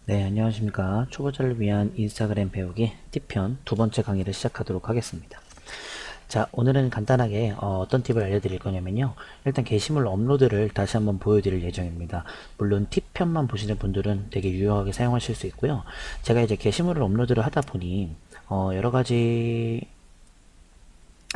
네, 안녕하십니까. 초보자를 위한 인스타그램 배우기 팁편 두 번째 강의를 시작하도록 하겠습니다. 자, 오늘은 간단하게 떤 팁을 알려드릴 거냐면요. 일단 게시물 업로드를 다시 한번 보여드릴 예정입니다. 물론 팁편만 보시는 분들은 되게 유용하게 사용하실 수 있고요. 제가 이제 게시물을 업로드를 하다 보니 여러 가지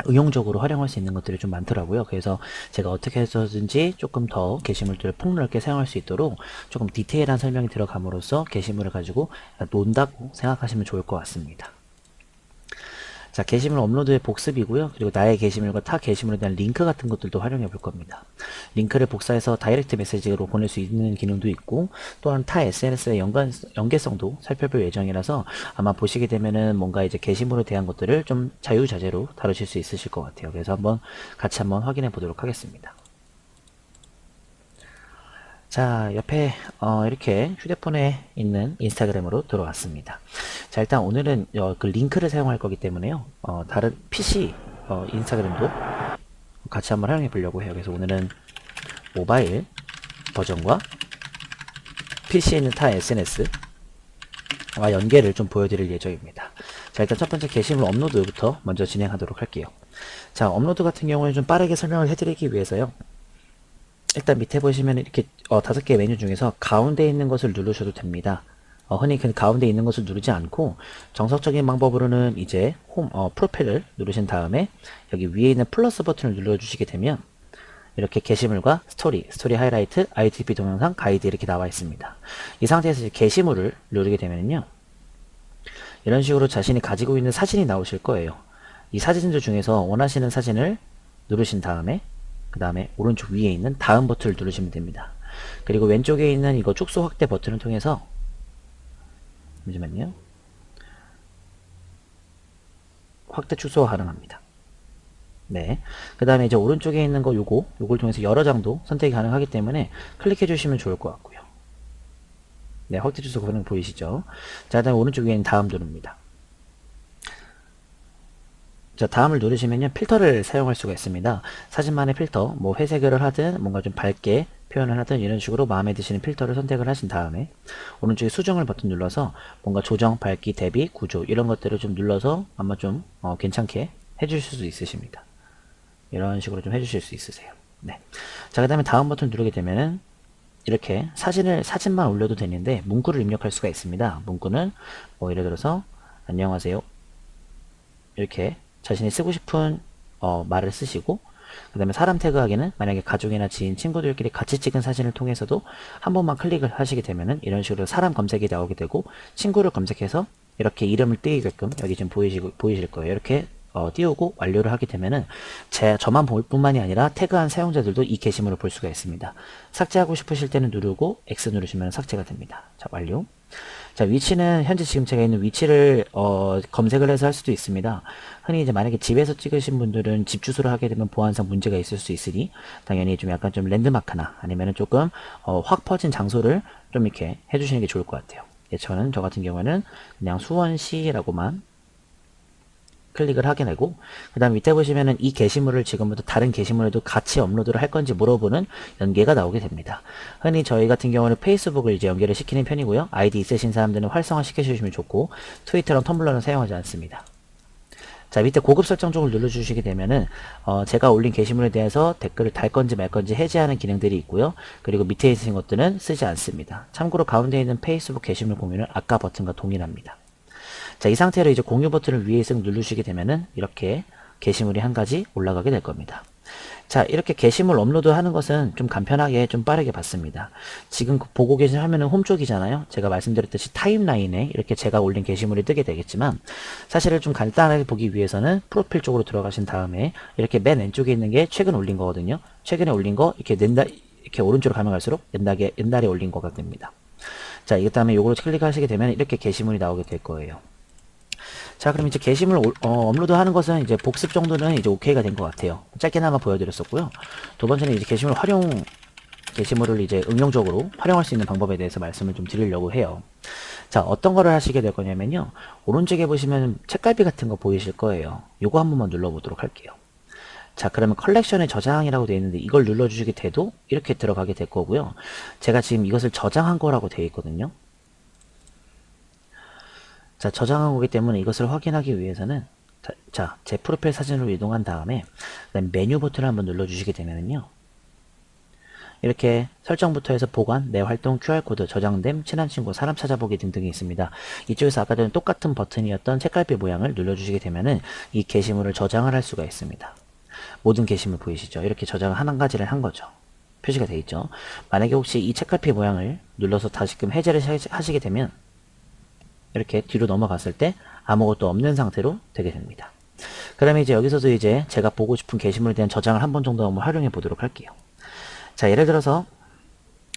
응용적으로 활용할 수 있는 것들이 좀 많더라고요. 그래서 제가 어떻게 해서든지 조금 더 게시물들을 폭넓게 사용할 수 있도록 조금 디테일한 설명이 들어감으로써 게시물을 가지고 논다고 생각하시면 좋을 것 같습니다. 자, 게시물 업로드의 복습이고요. 그리고 나의 게시물과 타 게시물에 대한 링크 같은 것들도 활용해 볼 겁니다. 링크를 복사해서 다이렉트 메시지로 보낼 수 있는 기능도 있고, 또한 타 SNS의 연계성도 살펴볼 예정이라서 아마 보시게 되면은 뭔가 이제 게시물에 대한 것들을 좀 자유자재로 다루실 수 있으실 것 같아요. 그래서 같이 한번 확인해 보도록 하겠습니다. 자, 옆에 이렇게 휴대폰에 있는 인스타그램으로 들어왔습니다. 자, 일단 오늘은 그 링크를 사용할 거기 때문에요. 다른 PC 인스타그램도 같이 한번 활용해 보려고 해요. 그래서 오늘은 모바일 버전과 PC에 있는 타 SNS와 연계를 좀 보여드릴 예정입니다. 자, 일단 첫 번째 게시물 업로드부터 먼저 진행하도록 할게요. 자, 업로드 같은 경우에 좀 빠르게 설명을 해드리기 위해서요. 일단 밑에 보시면 이렇게 5개 메뉴 중에서 가운데 있는 것을 누르셔도 됩니다. 흔히 그 가운데 있는 것을 누르지 않고 정석적인 방법으로는 이제 프로필을 누르신 다음에 여기 위에 있는 플러스 버튼을 눌러주시게 되면 이렇게 게시물과 스토리 하이라이트, ITP 동영상, 가이드 이렇게 나와 있습니다. 이 상태에서 이제 게시물을 누르게 되면요. 이런 식으로 자신이 가지고 있는 사진이 나오실 거예요. 이 사진들 중에서 원하시는 사진을 누르신 다음에 그 다음에 오른쪽 위에 있는 다음 버튼을 누르시면 됩니다. 그리고 왼쪽에 있는 이거 축소 확대 버튼을 통해서 잠시만요. 확대 축소가 가능합니다. 네. 그 다음에 이제 오른쪽에 있는 거 요걸 통해서 여러 장도 선택이 가능하기 때문에 클릭해 주시면 좋을 것 같고요. 네, 확대 축소 가능 보이시죠? 자, 그 다음에 오른쪽 위에 있는 다음 누릅니다. 자, 다음을 누르시면요, 필터를 사용할 수가 있습니다. 사진만의 필터, 뭐 회색을 하든 뭔가 좀 밝게 표현을 하든 이런 식으로 마음에 드시는 필터를 선택을 하신 다음에 오른쪽에 수정을 버튼 눌러서 뭔가 조정, 밝기, 대비, 구조 이런 것들을 좀 눌러서 아마 좀 괜찮게 해주실 수 있으십니다. 이런 식으로 좀 해주실 수 있으세요. 네. 자, 그 다음에 다음 버튼 누르게 되면은 이렇게 사진만 올려도 되는데 문구를 입력할 수가 있습니다. 문구는 뭐 예를 들어서 안녕하세요. 이렇게 자신이 쓰고 싶은 말을 쓰시고 그 다음에 사람 태그하기는 만약에 가족이나 지인, 친구들끼리 같이 찍은 사진을 통해서도 한 번만 클릭을 하시게 되면은 이런 식으로 사람 검색이 나오게 되고 친구를 검색해서 이렇게 이름을 띄게끔 여기 지금 보이실 거예요. 이렇게 띄우고 완료를 하게 되면은 저만 볼 뿐만이 아니라 태그한 사용자들도 이 게시물을 볼 수가 있습니다. 삭제하고 싶으실 때는 누르고 X 누르시면 삭제가 됩니다. 자, 완료. 자, 위치는 현재 지금 제가 있는 위치를 검색을 해서 할 수도 있습니다. 흔히 이제 만약에 집에서 찍으신 분들은 집 주소를 하게 되면 보안상 문제가 있을 수 있으니 당연히 좀 약간 좀 랜드마크나 아니면은 조금 확 퍼진 장소를 좀 이렇게 해주시는 게 좋을 것 같아요. 예, 저 같은 경우에는 그냥 수원시라고만 클릭을 하게 되고 그 다음 밑에 보시면은 이 게시물을 지금부터 다른 게시물에도 같이 업로드를 할 건지 물어보는 연계가 나오게 됩니다. 흔히 저희 같은 경우는 페이스북을 이제 연계를 시키는 편이고요. 아이디 있으신 사람들은 활성화 시켜주시면 좋고 트위터랑 텀블러는 사용하지 않습니다. 자, 밑에 고급 설정 쪽을 눌러주시게 되면은 제가 올린 게시물에 대해서 댓글을 달 건지 말 건지 해제하는 기능들이 있고요. 그리고 밑에 있으신 것들은 쓰지 않습니다. 참고로 가운데 있는 페이스북 게시물 공유는 아까 버튼과 동일합니다. 자, 이 상태로 이제 공유 버튼을 위에 쓱 누르시게 되면은 이렇게 게시물이 한 가지 올라가게 될 겁니다. 자, 이렇게 게시물 업로드 하는 것은 좀 간편하게 좀 빠르게 봤습니다. 지금 보고 계신 화면은 홈 쪽이잖아요. 제가 말씀드렸듯이 타임라인에 이렇게 제가 올린 게시물이 뜨게 되겠지만 사실을 좀 간단하게 보기 위해서는 프로필 쪽으로 들어가신 다음에 이렇게 맨 왼쪽에 있는 게 최근 올린 거거든요. 최근에 올린 거 이렇게 오른쪽으로 가면 갈수록 옛날에 올린 거가 됩니다. 자, 이 다음에 요걸 클릭하시게 되면 이렇게 게시물이 나오게 될 거예요. 자, 그럼 이제 게시물 업로드 하는 것은 이제 복습 정도는 이제 오케이가 된 것 같아요. 짧게나마 보여드렸었고요. 두 번째는 이제 게시물을 이제 응용적으로 활용할 수 있는 방법에 대해서 말씀을 좀 드리려고 해요. 자, 어떤 거를 하시게 될 거냐면요. 오른쪽에 보시면 책갈피 같은 거 보이실 거예요. 요거 한 번만 눌러보도록 할게요. 자, 그러면 컬렉션에 저장이라고 되어 있는데 이걸 눌러주시게 돼도 이렇게 들어가게 될 거고요. 제가 지금 이것을 저장한 거라고 되어 있거든요. 자, 저장한 거기 때문에 이것을 확인하기 위해서는 제 프로필 사진으로 이동한 다음에 그다음 메뉴 버튼을 한번 눌러주시게 되면은요. 이렇게 설정부터 해서 보관, 내 활동, QR코드, 저장됨, 친한 친구, 사람 찾아보기 등등이 있습니다. 이쪽에서 아까 전에 똑같은 버튼이었던 책갈피 모양을 눌러주시게 되면은 이 게시물을 저장을 할 수가 있습니다. 모든 게시물 보이시죠? 이렇게 저장을 한 가지를 한 거죠. 표시가 되어 있죠. 만약에 혹시 이 책갈피 모양을 눌러서 다시금 해제를 하시게 되면 이렇게 뒤로 넘어갔을 때 아무것도 없는 상태로 되게 됩니다. 그 다음에 이제 여기서도 이제 제가 보고 싶은 게시물에 대한 저장을 한 번 정도 한번 활용해 보도록 할게요. 자, 예를 들어서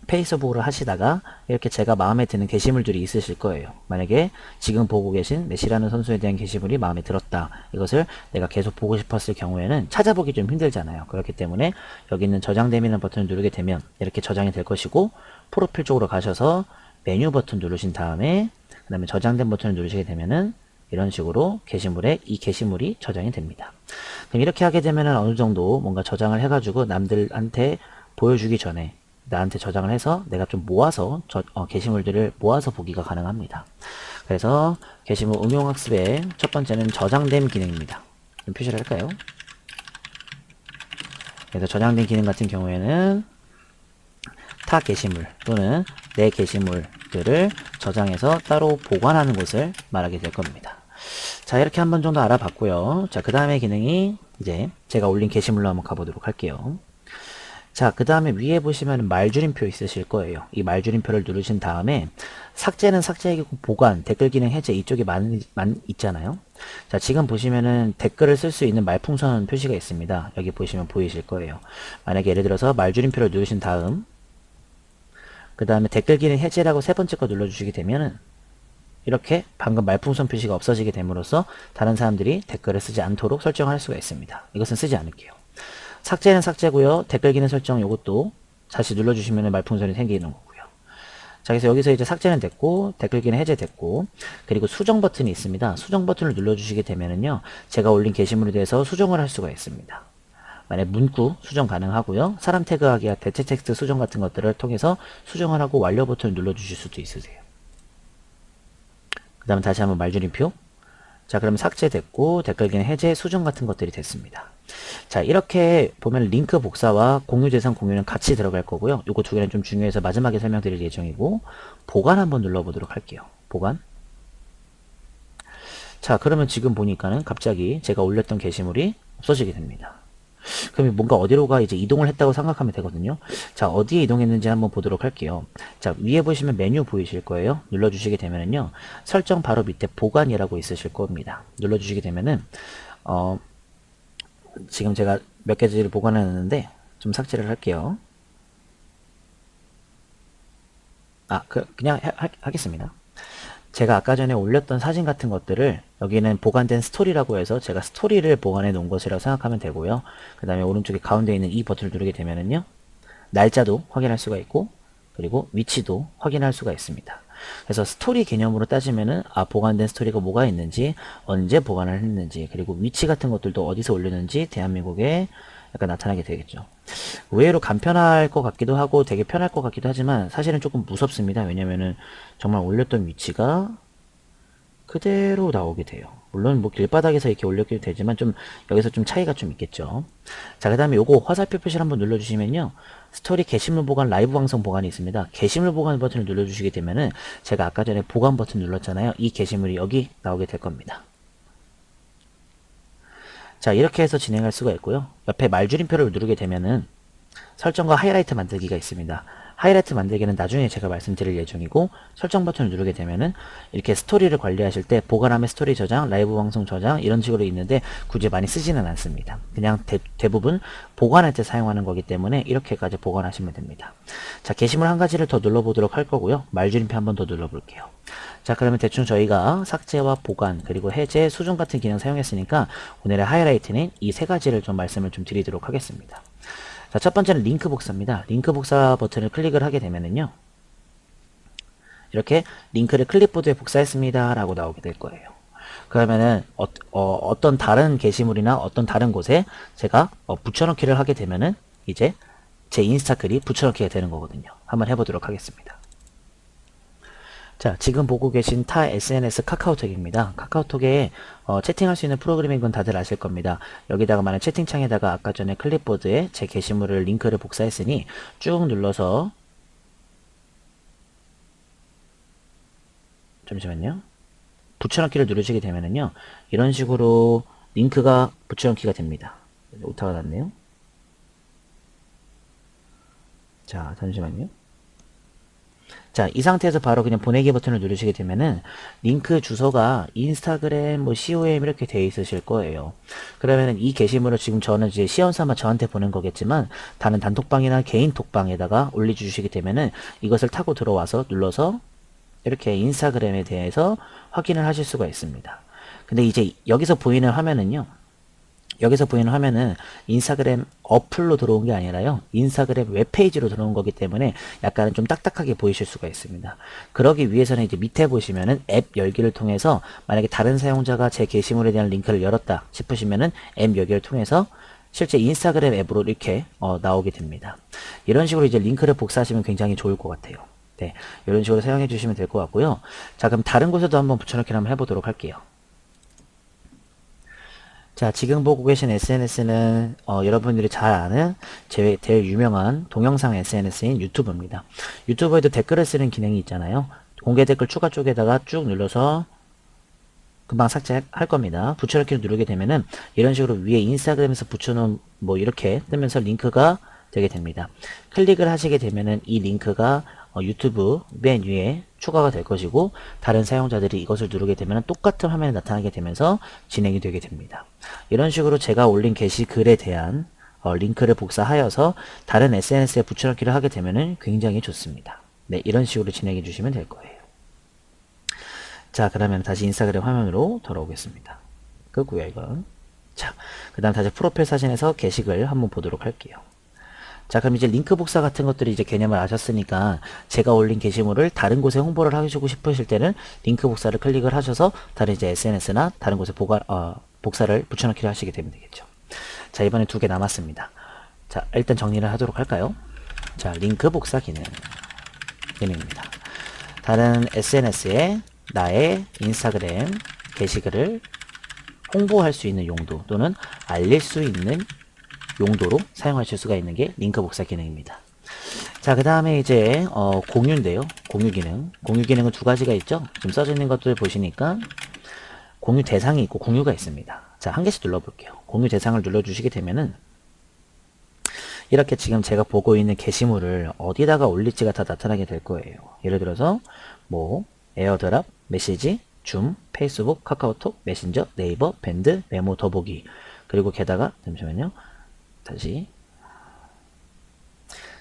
페이스북으로 하시다가 이렇게 제가 마음에 드는 게시물들이 있으실 거예요. 만약에 지금 보고 계신 메시라는 선수에 대한 게시물이 마음에 들었다. 이것을 내가 계속 보고 싶었을 경우에는 찾아보기 좀 힘들잖아요. 그렇기 때문에 여기 있는 저장됨이라는 버튼을 누르게 되면 이렇게 저장이 될 것이고, 프로필 쪽으로 가셔서 메뉴 버튼 누르신 다음에 그 다음에 저장된 버튼을 누르시게 되면은 이런 식으로 게시물에 이 게시물이 저장이 됩니다. 그럼 이렇게 하게 되면은 어느 정도 뭔가 저장을 해가지고 남들한테 보여주기 전에 나한테 저장을 해서 내가 좀 모아서 게시물들을 모아서 보기가 가능합니다. 그래서 게시물 응용학습의 첫 번째는 저장됨 기능입니다. 좀 표시를 할까요? 그래서 저장된 기능 같은 경우에는 타 게시물 또는 내 게시물들을 저장해서 따로 보관하는 곳을 말하게 될 겁니다. 자, 이렇게 한 번 정도 알아봤고요. 자, 그 다음에 기능이 이제 제가 올린 게시물로 한번 가보도록 할게요. 자, 그 다음에 위에 보시면 말줄임표 있으실 거예요. 이 말줄임표를 누르신 다음에 삭제는 삭제이고 보관, 댓글 기능 해제 이쪽에 있잖아요. 자, 지금 보시면은 댓글을 쓸 수 있는 말풍선 표시가 있습니다. 여기 보시면 보이실 거예요. 만약에 예를 들어서 말줄임표를 누르신 다음 그 다음에 댓글 기능 해제라고 세 번째 거 눌러주시게 되면은 이렇게 방금 말풍선 표시가 없어지게 됨으로써 다른 사람들이 댓글을 쓰지 않도록 설정할 수가 있습니다. 이것은 쓰지 않을게요. 삭제는 삭제고요. 댓글 기능 설정 요것도 다시 눌러주시면 말풍선이 생기는 거고요. 자, 그래서 여기서 이제 삭제는 됐고 댓글 기능 해제됐고, 그리고 수정 버튼이 있습니다. 수정 버튼을 눌러주시게 되면은요, 제가 올린 게시물에 대해서 수정을 할 수가 있습니다. 만약 문구 수정 가능하고요. 사람 태그하기와 대체 텍스트 수정 같은 것들을 통해서 수정을 하고 완료 버튼을 눌러주실 수도 있으세요. 그 다음에 다시 한번 말줄임표. 자, 그럼 삭제됐고 댓글 기능 해제, 수정 같은 것들이 됐습니다. 자, 이렇게 보면 링크 복사와 공유 대상 공유는 같이 들어갈 거고요. 요거 두 개는 좀 중요해서 마지막에 설명드릴 예정이고, 보관 한번 눌러보도록 할게요. 보관. 자, 그러면 지금 보니까는 갑자기 제가 올렸던 게시물이 없어지게 됩니다. 그럼 뭔가 어디로가 이제 이동을 했다고 생각하면 되거든요. 자, 어디에 이동했는지 한번 보도록 할게요. 자, 위에 보시면 메뉴 보이실 거예요. 눌러주시게 되면은요, 설정 바로 밑에 보관이라고 있으실 겁니다. 눌러주시게 되면은 지금 제가 몇 가지를 보관해놨는데 좀 삭제를 할게요. 그냥 하겠습니다. 제가 아까 전에 올렸던 사진 같은 것들을 여기는 보관된 스토리라고 해서 제가 스토리를 보관해 놓은 것이라고 생각하면 되고요. 그 다음에 오른쪽에 가운데 있는 이 버튼을 누르게 되면은요, 날짜도 확인할 수가 있고, 그리고 위치도 확인할 수가 있습니다. 그래서 스토리 개념으로 따지면은 보관된 스토리가 뭐가 있는지, 언제 보관을 했는지, 그리고 위치 같은 것들도 어디서 올렸는지 대한민국에 약간 나타나게 되겠죠. 의외로 간편할 것 같기도 하고 되게 편할 것 같기도 하지만 사실은 조금 무섭습니다. 왜냐면은 정말 올렸던 위치가 그대로 나오게 돼요. 물론 뭐 길바닥에서 이렇게 올렸기도 되지만 좀 여기서 좀 차이가 좀 있겠죠. 자, 그 다음에 요거 화살표 표시를 한번 눌러주시면요, 스토리 게시물 보관, 라이브 방송 보관이 있습니다. 게시물 보관 버튼을 눌러주시게 되면은 제가 아까 전에 보관 버튼 눌렀잖아요. 이 게시물이 여기 나오게 될 겁니다. 자, 이렇게 해서 진행할 수가 있고요. 옆에 말줄임표를 누르게 되면은 설정과 하이라이트 만들기가 있습니다. 하이라이트 만들기는 나중에 제가 말씀드릴 예정이고, 설정 버튼을 누르게 되면은 이렇게 스토리를 관리하실 때 보관함의 스토리 저장, 라이브 방송 저장 이런 식으로 있는데 굳이 많이 쓰지는 않습니다. 그냥 대부분 보관할 때 사용하는 거기 때문에 이렇게까지 보관하시면 됩니다. 자, 게시물 한 가지를 더 눌러보도록 할 거고요. 말줄임표 한 번 더 눌러볼게요. 자, 그러면 대충 저희가 삭제와 보관, 그리고 해제, 수정 같은 기능 사용했으니까 오늘의 하이라이트는 이 세 가지를 좀 말씀을 좀 드리도록 하겠습니다. 자, 첫 번째는 링크 복사입니다. 링크 복사 버튼을 클릭을 하게 되면은요, 이렇게 링크를 클립보드에 복사했습니다 라고 나오게 될 거예요. 그러면은 어떤 다른 게시물이나 어떤 다른 곳에 제가 붙여넣기를 하게 되면은 이제 제 인스타 글이 붙여넣기가 되는 거거든요. 한번 해보도록 하겠습니다. 자, 지금 보고 계신 타 SNS 카카오톡입니다. 카카오톡에 채팅할 수 있는 프로그램인 건 다들 아실 겁니다. 여기다가 만약 채팅창에다가 아까 전에 클립보드에 제 게시물을 링크를 복사했으니 쭉 눌러서 잠시만요. 붙여넣기를 누르시게 되면은요. 이런 식으로 링크가 붙여넣기가 됩니다. 오타가 났네요. 자, 잠시만요. 자, 이 상태에서 바로 그냥 보내기 버튼을 누르시게 되면은 링크 주소가 인스타그램, 뭐 com 이렇게 되어 있으실 거예요. 그러면은 이 게시물을 지금 저는 이제 시연삼아 저한테 보낸 거겠지만 다른 단톡방이나 개인 톡방에다가 올려주시게 되면은 이것을 타고 들어와서 눌러서 이렇게 인스타그램에 대해서 확인을 하실 수가 있습니다. 근데 이제 여기서 보이는 화면은요. 여기서 보이는 화면은 인스타그램 어플로 들어온 게 아니라요. 인스타그램 웹페이지로 들어온 거기 때문에 약간 좀 딱딱하게 보이실 수가 있습니다. 그러기 위해서는 이제 밑에 보시면은 앱 열기를 통해서 만약에 다른 사용자가 제 게시물에 대한 링크를 열었다 싶으시면은 앱 열기를 통해서 실제 인스타그램 앱으로 이렇게 나오게 됩니다. 이런 식으로 이제 링크를 복사하시면 굉장히 좋을 것 같아요. 네, 이런 식으로 사용해 주시면 될 것 같고요. 자, 그럼 다른 곳에도 한번 붙여넣기를 한번 해보도록 할게요. 자, 지금 보고 계신 SNS는 여러분들이 잘 아는 제일 유명한 동영상 SNS인 유튜브입니다. 유튜브에도 댓글을 쓰는 기능이 있잖아요. 공개 댓글 추가 쪽에다가 쭉 눌러서 금방 삭제할 겁니다. 붙여넣기를 누르게 되면은 이런 식으로 위에 인스타그램에서 붙여놓은 뭐 이렇게 뜨면서 링크가 되게 됩니다. 클릭을 하시게 되면은 이 링크가 유튜브 맨 위에 추가가 될 것이고 다른 사용자들이 이것을 누르게 되면 똑같은 화면에 나타나게 되면서 진행이 되게 됩니다. 이런 식으로 제가 올린 게시글에 대한 링크를 복사하여서 다른 SNS에 붙여넣기를 하게 되면 굉장히 좋습니다. 네, 이런 식으로 진행해 주시면 될 거예요. 자, 그러면 다시 인스타그램 화면으로 돌아오겠습니다. 끄고요, 이건. 자, 그 다음 다시 프로필 사진에서 게시글 한번 보도록 할게요. 자, 그럼 이제 링크 복사 같은 것들이 이제 개념을 아셨으니까 제가 올린 게시물을 다른 곳에 홍보를 하시고 싶으실 때는 링크 복사를 클릭을 하셔서 다른 이제 SNS나 다른 곳에 복사를 붙여넣기를 하시게 되면 되겠죠. 자, 이번에 두 개 남았습니다. 자, 일단 정리를 하도록 할까요? 자, 링크 복사 기능입니다. 다른 SNS에 나의 인스타그램 게시글을 홍보할 수 있는 용도 또는 알릴 수 있는 용도로 사용하실 수가 있는 게 링크 복사 기능입니다. 자, 그 다음에 이제 공유인데요. 공유 기능. 공유 기능은 두 가지가 있죠. 지금 써져 있는 것들 보시니까 공유 대상이 있고 공유가 있습니다. 자, 한 개씩 눌러볼게요. 공유 대상을 눌러주시게 되면은 이렇게 지금 제가 보고 있는 게시물을 어디다가 올릴지가 다 나타나게 될 거예요. 예를 들어서 뭐 에어드랍, 메시지, 줌, 페이스북, 카카오톡, 메신저, 네이버, 밴드, 메모, 더보기. 그리고 게다가 잠시만요. 다시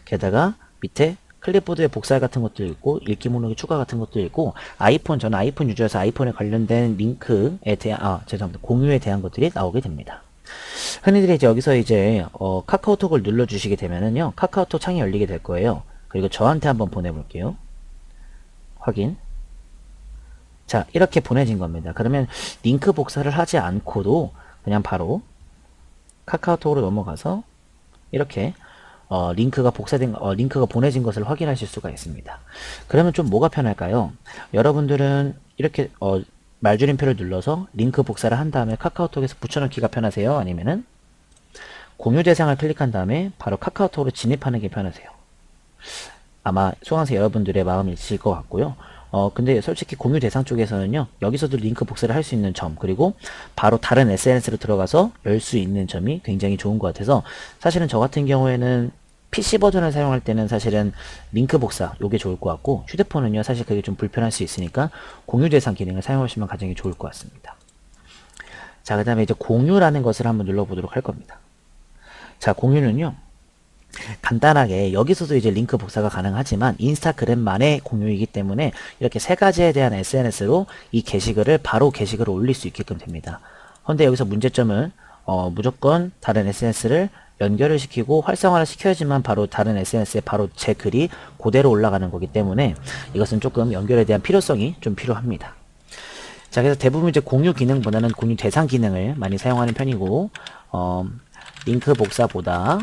게다가 밑에 클립보드의 복사 같은 것도 있고 읽기 목록의 추가 같은 것도 있고 저는 아이폰 유저여서 아이폰에 관련된 링크에 대한 죄송합니다. 공유에 대한 것들이 나오게 됩니다. 흔히들 이제 여기서 이제 카카오톡을 눌러 주시게 되면은요. 카카오톡 창이 열리게 될 거예요. 그리고 저한테 한번 보내볼게요. 확인. 자, 이렇게 보내진 겁니다. 그러면 링크 복사를 하지 않고도 그냥 바로 카카오톡으로 넘어가서 이렇게 링크가 링크가 보내진 것을 확인하실 수가 있습니다. 그러면 좀 뭐가 편할까요? 여러분들은 이렇게 말줄임표를 눌러서 링크 복사를 한 다음에 카카오톡에서 붙여넣기가 편하세요? 아니면은 공유 대상을 클릭한 다음에 바로 카카오톡으로 진입하는 게 편하세요? 아마 수강생 여러분들의 마음이 있을 것 같고요. 근데 솔직히 공유 대상 쪽에서는요, 여기서도 링크 복사를 할 수 있는 점, 그리고 바로 다른 SNS로 들어가서 열 수 있는 점이 굉장히 좋은 것 같아서 사실은 저 같은 경우에는 PC 버전을 사용할 때는 사실은 링크 복사, 요게 좋을 것 같고, 휴대폰은요, 사실 그게 좀 불편할 수 있으니까 공유 대상 기능을 사용하시면 가장 좋을 것 같습니다. 자, 그 다음에 이제 공유라는 것을 한번 눌러보도록 할 겁니다. 자, 공유는요, 간단하게 여기서도 이제 링크 복사가 가능하지만 인스타그램만의 공유이기 때문에 이렇게 세 가지에 대한 SNS로 이 게시글을 바로 게시글을 올릴 수 있게끔 됩니다. 그런데 여기서 문제점은 무조건 다른 SNS를 연결을 시키고 활성화를 시켜야지만 바로 다른 SNS에 바로 제 글이 그대로 올라가는 거기 때문에 이것은 조금 연결에 대한 필요성이 좀 필요합니다. 자, 그래서 대부분 이제 공유 기능보다는 공유 대상 기능을 많이 사용하는 편이고 링크 복사보다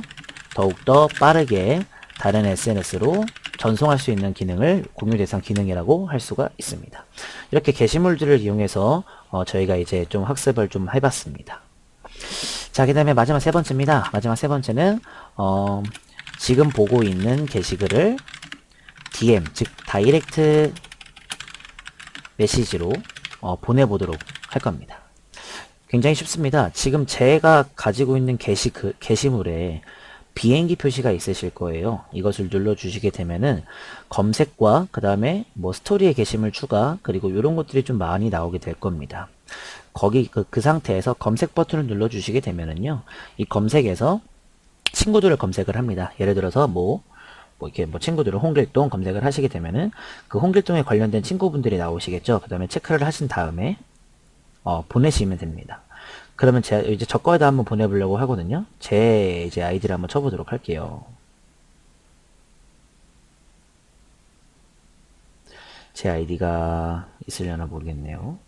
더욱더 빠르게 다른 SNS로 전송할 수 있는 기능을 공유 대상 기능이라고 할 수가 있습니다. 이렇게 게시물들을 이용해서 저희가 이제 좀 학습을 좀 해봤습니다. 자, 그 다음에 마지막 세 번째입니다. 마지막 세 번째는 지금 보고 있는 게시글을 DM, 즉 다이렉트 메시지로 보내보도록 할 겁니다. 굉장히 쉽습니다. 지금 제가 가지고 있는 게시물에 비행기 표시가 있으실 거예요. 이것을 눌러주시게 되면은 검색과 그 다음에 뭐 스토리의 게시물 추가 그리고 이런 것들이 좀 많이 나오게 될 겁니다. 거기 그 상태에서 검색 버튼을 눌러주시게 되면은요, 이 검색에서 친구들을 검색을 합니다. 예를 들어서 이렇게 친구들을 홍길동 검색을 하시게 되면은 그 홍길동에 관련된 친구분들이 나오시겠죠. 그 다음에 체크를 하신 다음에 보내시면 됩니다. 그러면 제가 이제 저 거에다 한번 보내보려고 하거든요. 제 이제 아이디를 한번 쳐보도록 할게요. 제 아이디가 있으려나 모르겠네요.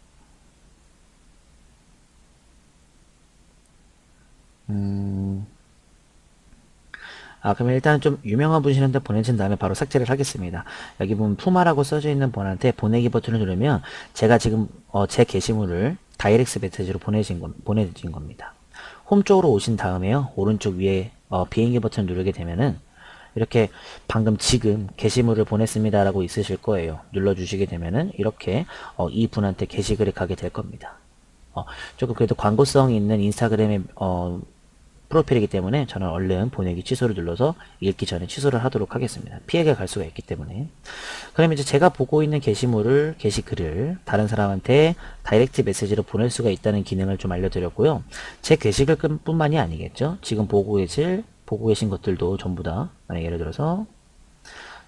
그러면 일단 좀 유명한 분이신데 보내신 다음에 바로 삭제를 하겠습니다. 여기 보면 푸마라고 써져 있는 분한테 보내기 버튼을 누르면 제가 지금 제 게시물을 다이렉트 메시지로 보내진 겁니다. 홈 쪽으로 오신 다음에요. 오른쪽 위에 비행기 버튼 누르게 되면은 이렇게 방금 지금 게시물을 보냈습니다 라고 있으실 거예요. 눌러주시게 되면은 이렇게 이 분한테 게시글이 가게 될 겁니다. 조금 그래도 광고성 있는 인스타그램의 프로필이기 때문에 저는 얼른 보내기 취소를 눌러서 읽기 전에 취소를 하도록 하겠습니다. 피해가 갈 수가 있기 때문에. 그러면 이제 제가 보고 있는 게시글을 다른 사람한테 다이렉트 메시지로 보낼 수가 있다는 기능을 좀 알려드렸고요. 제 게시글 뿐만이 아니겠죠. 지금 보고 계신 것들도 전부 다, 만약 예를 들어서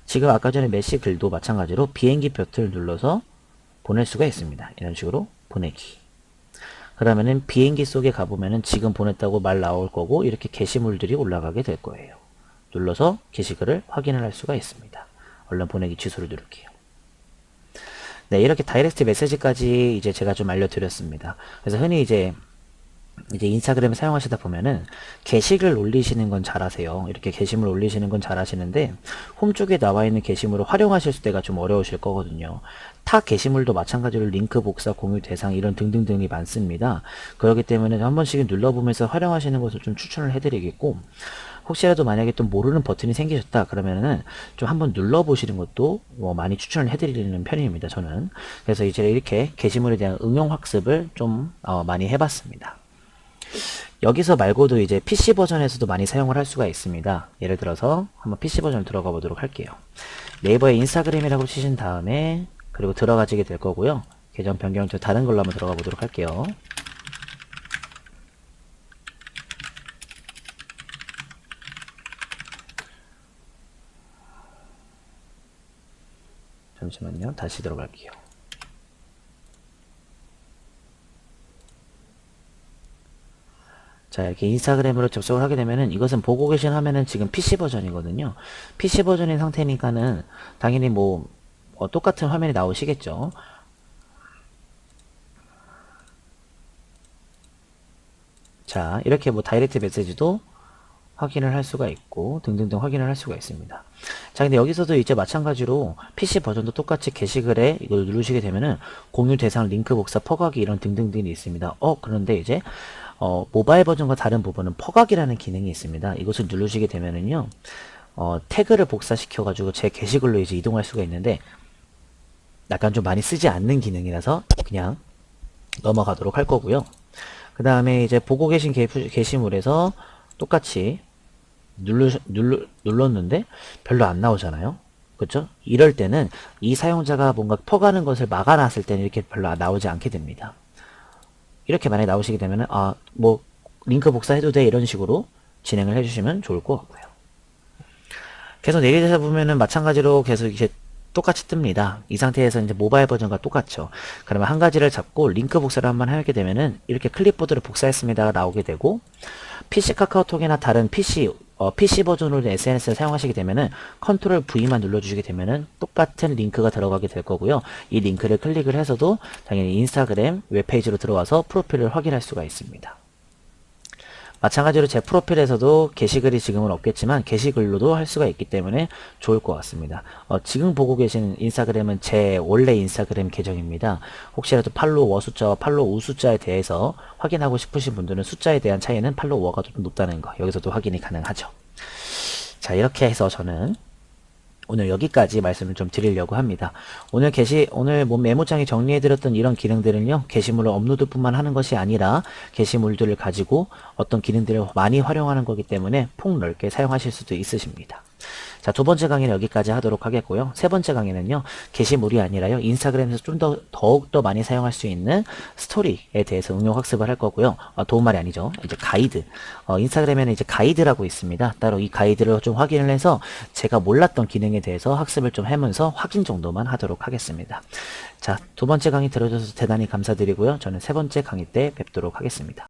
지금 아까 전에 메시 글도 마찬가지로 비행기 버튼을 눌러서 보낼 수가 있습니다. 이런 식으로 보내기. 그러면은 비행기 속에 가보면은 지금 보냈다고 말 나올 거고 이렇게 게시물들이 올라가게 될 거예요. 눌러서 게시글을 확인을 할 수가 있습니다. 얼른 보내기 취소를 누를게요. 네, 이렇게 다이렉트 메시지까지 이제 제가 좀 알려드렸습니다. 그래서 흔히 이제 인스타그램을 사용하시다 보면은 게시글 올리시는 건 잘하세요. 이렇게 게시물 올리시는 건 잘하시는데 홈 쪽에 나와 있는 게시물을 활용하실 때가 좀 어려우실 거거든요. 타 게시물도 마찬가지로 링크 복사, 공유 대상 이런 등등등이 많습니다. 그렇기 때문에 한 번씩 눌러보면서 활용하시는 것을 좀 추천을 해드리겠고, 혹시라도 만약에 또 모르는 버튼이 생기셨다 그러면은 좀 한번 눌러보시는 것도 많이 추천을 해드리는 편입니다. 저는. 그래서 이제 이렇게 게시물에 대한 응용 학습을 좀 많이 해봤습니다. 여기서 말고도 이제 PC 버전에서도 많이 사용을 할 수가 있습니다. 예를 들어서 한번 PC 버전을 들어가 보도록 할게요. 네이버에 인스타그램이라고 치신 다음에 그리고 들어가지게 될 거고요. 계정 변경 전 다른 걸로 한번 들어가 보도록 할게요. 잠시만요. 다시 들어갈게요. 자, 이렇게 인스타그램으로 접속을 하게 되면은 이것은 보고 계신 화면은 지금 PC 버전이거든요. PC 버전인 상태니까는 당연히 똑같은 화면이 나오시겠죠. 자, 이렇게 다이렉트 메시지도 확인을 할 수가 있고 등등등 확인을 할 수가 있습니다. 자, 근데 여기서도 이제 마찬가지로 PC 버전도 똑같이 게시글에 이걸 누르시게 되면은 공유 대상, 링크 복사, 퍼가기 이런 등등등이 있습니다. 그런데 이제 모바일 버전과 다른 부분은 퍼가기라는 기능이 있습니다. 이것을 누르시게 되면은요, 태그를 복사시켜 가지고 제 게시글로 이제 이동할 수가 있는데 약간 좀 많이 쓰지 않는 기능이라서 그냥 넘어가도록 할 거고요. 그 다음에 이제 보고 계신 게시물에서 똑같이 눌렀는데 별로 안 나오잖아요. 그렇죠? 이럴 때는 이 사용자가 뭔가 퍼가는 것을 막아놨을 때는 이렇게 별로 나오지 않게 됩니다. 이렇게 만약에 나오시게 되면은 링크 복사해도 돼 이런 식으로 진행을 해주시면 좋을 것 같고요. 계속 내리다 보면은 마찬가지로 계속 이제 똑같이 뜹니다. 이 상태에서 이제 모바일 버전과 똑같죠. 그러면 한 가지를 잡고 링크 복사를 한번 하게 되면은 이렇게 클립보드를 복사했습니다가 나오게 되고, PC 카카오톡이나 다른 PC 버전으로 SNS를 사용하시게 되면은 컨트롤 V만 눌러주시게 되면은 똑같은 링크가 들어가게 될 거고요. 이 링크를 클릭을 해서도 당연히 인스타그램 웹페이지로 들어와서 프로필을 확인할 수가 있습니다. 마찬가지로 제 프로필에서도 게시글이 지금은 없겠지만 게시글로도 할 수가 있기 때문에 좋을 것 같습니다. 지금 보고 계신 인스타그램은 제 원래 인스타그램 계정입니다. 혹시라도 팔로워 숫자와 팔로우 숫자에 대해서 확인하고 싶으신 분들은 숫자에 대한 차이는 팔로워가 좀 높다는 거 여기서도 확인이 가능하죠. 자, 이렇게 해서 저는 오늘 여기까지 말씀을 좀 드리려고 합니다. 오늘 메모장에 정리해드렸던 이런 기능들은요, 게시물을 업로드뿐만 하는 것이 아니라 게시물들을 가지고 어떤 기능들을 많이 활용하는 거기 때문에 폭넓게 사용하실 수도 있으십니다. 자, 두 번째 강의는 여기까지 하도록 하겠고요. 세 번째 강의는요, 게시물이 아니라요, 인스타그램에서 좀 더욱더 많이 사용할 수 있는 스토리에 대해서 응용 학습을 할 거고요. 도움말이 아니죠. 이제 가이드. 인스타그램에는 이제 가이드라고 있습니다. 따로 이 가이드를 좀 확인을 해서 제가 몰랐던 기능에 대해서 학습을 좀 하면서 확인 정도만 하도록 하겠습니다. 자, 두 번째 강의 들어줘서 대단히 감사드리고요. 저는 세 번째 강의 때 뵙도록 하겠습니다.